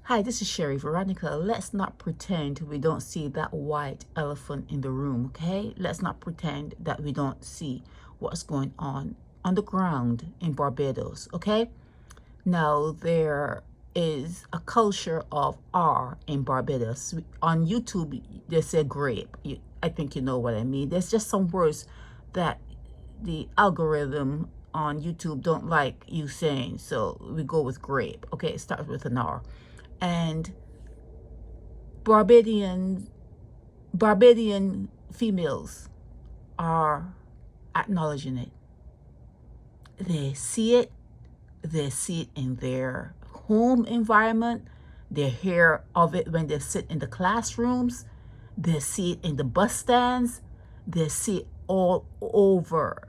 Hi, this is Sherry Veronica. Let's not pretend we don't see that white elephant in the room, okay? Let's not pretend that we don't see what's going on the ground in Barbados, okay? Now, there is a culture of R in Barbados. On YouTube, they say grape. I think you know what I mean. There's just some words that the algorithm on YouTube don't like you saying, so we go with grape. Okay, it starts with an R. And Barbadian females are acknowledging it. They see it in their home environment. They hear of it when they sit in the classrooms. They see it in the bus stands. They see it all over.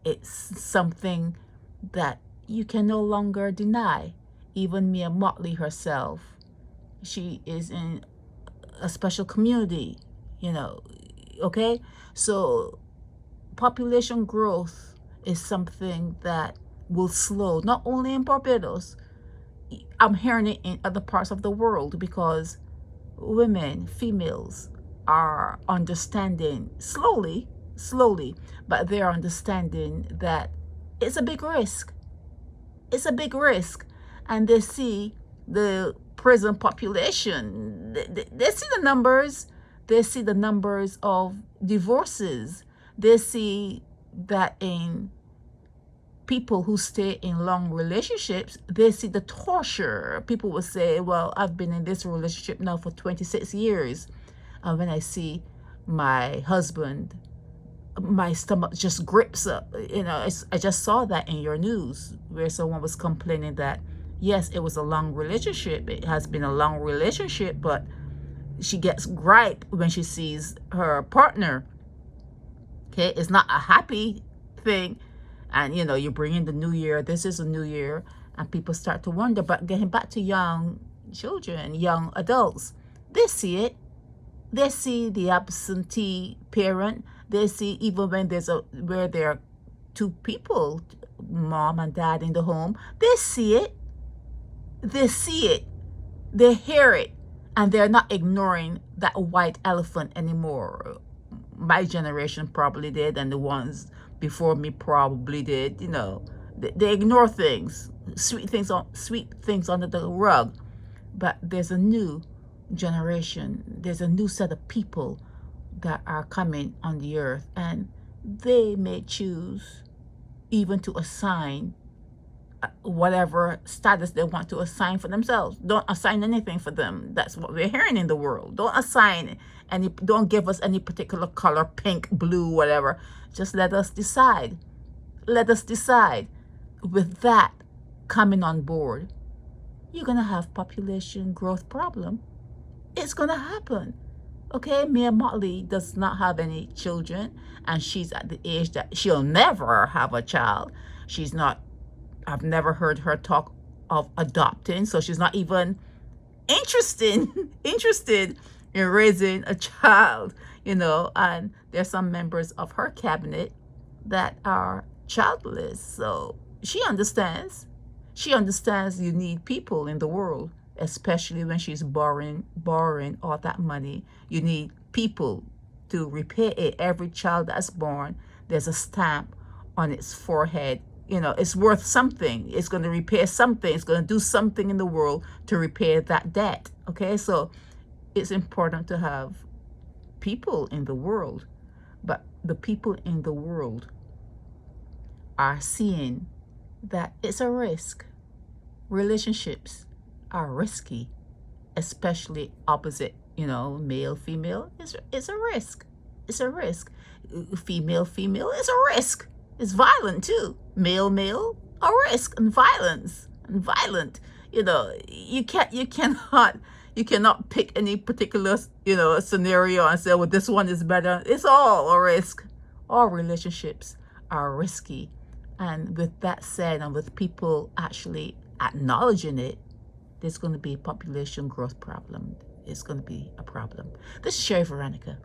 It's something that you can no longer deny. Even Mia Motley herself, she is in a special community, okay? So population growth is something that will slow, not only in Barbados, I'm hearing it in other parts of the world, because females are understanding slowly, but they're understanding that it's a big risk. It's a big risk. And they see the prison population. They see the numbers. They see the numbers of divorces. They see that in people who stay in long relationships, they see the torture. People will say, well, I've been in this relationship now for 26 years. And when I see my husband, my stomach just grips up. I just saw that in your news where someone was complaining that, yes, it was a long relationship. It has been a long relationship, but she gets gripe when she sees her partner. Okay, it's not a happy thing. And, you bring in the new year. This is a new year. And people start to wonder. But getting back to young children, young adults, they see it. They see the absentee parent. They see even when where there are two people, mom and dad in the home, they see it. They see it. They hear it. And they're not ignoring that white elephant anymore. My generation probably did, and the ones before me probably did. They ignore things, sweet things under the rug. But there's a new generation. There's a new set of people that are coming on the earth, and they may choose even to assign whatever status they want to assign for themselves. Don't assign anything for them. That's what we're hearing in the world. Don't assign don't give us any particular color, pink, blue, whatever. Just let us decide. Let us decide. With that coming on board, you're going to have population growth problem. It's going to happen. Okay, Mia Motley does not have any children, and she's at the age that she'll never have a child. I've never heard her talk of adopting, so she's not even interested in raising a child, and there's some members of her cabinet that are childless. So she understands you need people in the world, especially when she's borrowing all that money. You need people to repay it. Every child that's born, there's a stamp on its forehead. It's worth something. It's going to repay something. It's going to do something in the world to repay that debt. Okay, so it's important to have people in the world, but the people in the world are seeing that it's a risk. Relationships are risky, especially opposite, male, female. It's a risk. It's a risk. Female is a risk. It's violent too. Male, a risk and violence and violent. You cannot pick any particular, scenario and say, well, this one is better. It's all a risk. All relationships are risky. And with that said, and with people actually acknowledging it, there's going to be a population growth problem. It's going to be a problem. This is Sherry Veronica.